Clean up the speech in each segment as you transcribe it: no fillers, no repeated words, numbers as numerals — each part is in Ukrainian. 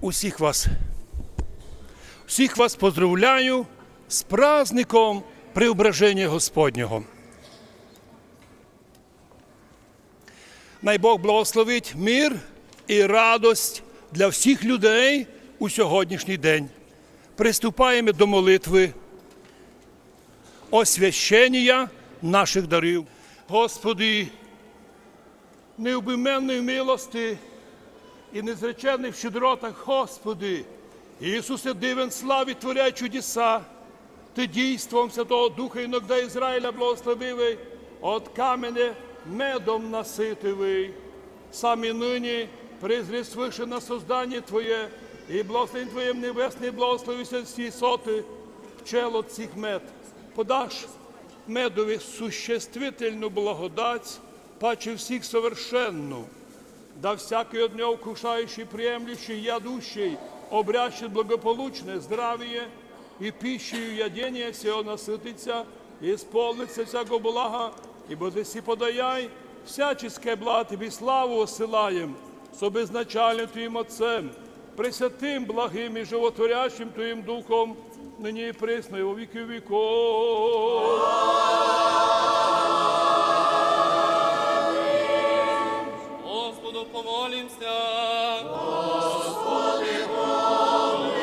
Усіх вас поздравляю з праздником Преображення Господнього. Най Бог благословить мир і радость для всіх людей у сьогоднішній день. Приступаємо до молитви освящення наших дарів. Господи, необійменної милости і незречених щедротах, Господи, Ісусе, дивен славі, творяй чудеса, Ти дійством Святого Духа іногда Ізраїля благословивий, от каменя медом наситивий. Самі нині призри свише на создання Твоє, і благословень Твоєм небесний благословися всі соти в чело цих мед. Подаш медові существительну благодать, паче всіх совершенну, да всякий от нього вкушающий, приемлющий, ядущий, обрящет благополучное здравие, и пищею ядения всего насытится, и исполнится всякого блага, ибо ты си подаяй, всяческое благо Тебе славу осылаем, с обезначальным Твоим Отцем, пресвятым, благим и животворящим Твоим Духом, ныне и пресно, и во веки веков. Господу помолимся. Господи, помилуй.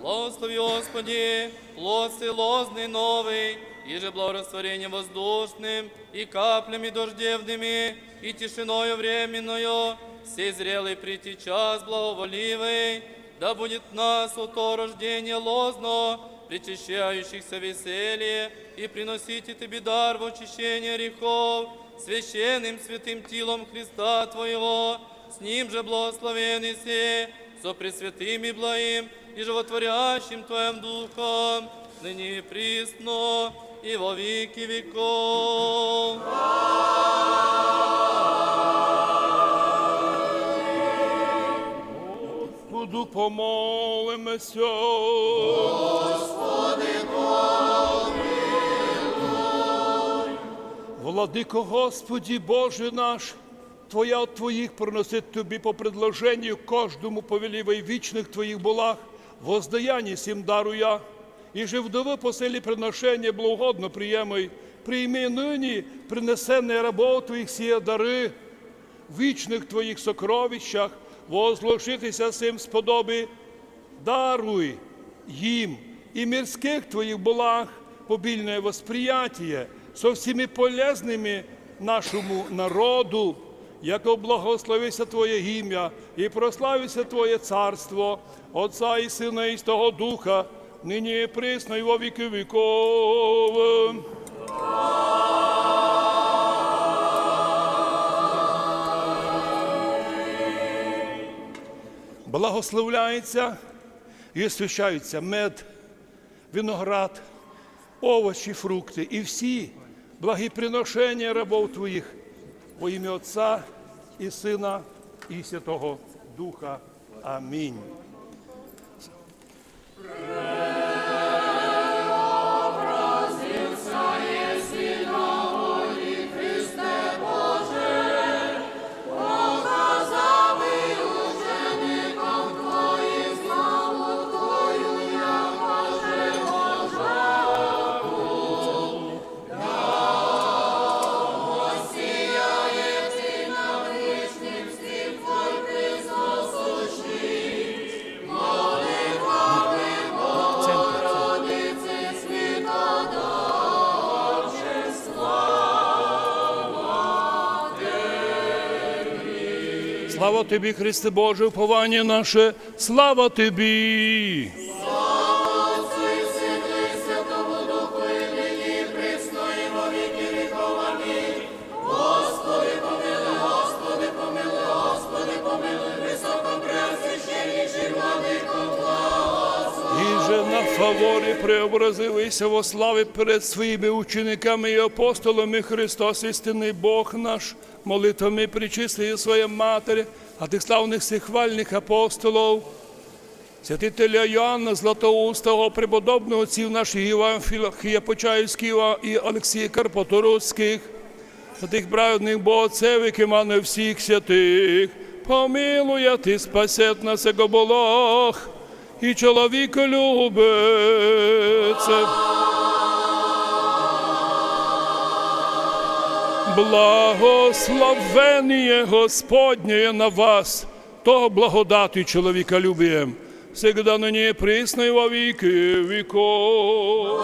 Благослови, Господи, плод лозный новый, и же благорастворением воздушным, и каплями дождевными, и тишиною временною, сей зрелый прийти час благоволивый, да будет нас у то рождение лозно, причащающихся веселье, и приносите Тебе дар в очищение грехов, священным святым телом Христа Твоего, с Ним же благословенный се, со пресвятым и благим, и животворящим Твоим Духом, ныне и присно, и во веки веков. Господу помолимося. Господи, помилуй. Владико Господи Боже наш, Твоя от Твоїх приносить Тобі по предложенню кожному повелівай вічних Твоїх благ, воздаяння сім даруя, і же вдови по селі приношення благогодно приємай, прийми нині принесенне рабов Твоїх сія дари, вічних Твоїх сокровищах, возложитися сим сподоби, даруй їм і мирських Твоїх благ побільне восприятие со всіми полезними нашому народу, яко благословися Твоє ім'я і прославися Твоє царство, Отца і Сина і Святого Духа, нині і присно і во віки віков. Благословляється і освящаються мед, виноград, овочі, фрукти і всі благі приношення рабов Твоїх во ім'я Отця і Сина і Святого Духа. Амінь. Слава Тобі, Христе Боже, уповання наше, слава Тобі! Слава Отцю і Сину і Святому Духу, і нині, і присно, і во віки віков. Амінь. Господи, помилуй, Господи, помилуй, Господи, помилуй, високопреосвященніший владико, благослови. І же на фаворі преобразилися во славі перед своїми учениками і апостолами Христос, істинний Бог наш, молитвами причислює своє Матері, а тих славних всехвальних апостолів, святителя Йоанна Златоустого, преподобного отців наших Іван Філія-Почаївський і Олексія Карпаторуцьких, святих праведних богоцев, які мали всіх святих, помилує ти спасет нас, его Бог, і чоловіка любиться. Благословение Господнее на вас, то благодатью человека любием, всегда ныне и присно и во веки веков.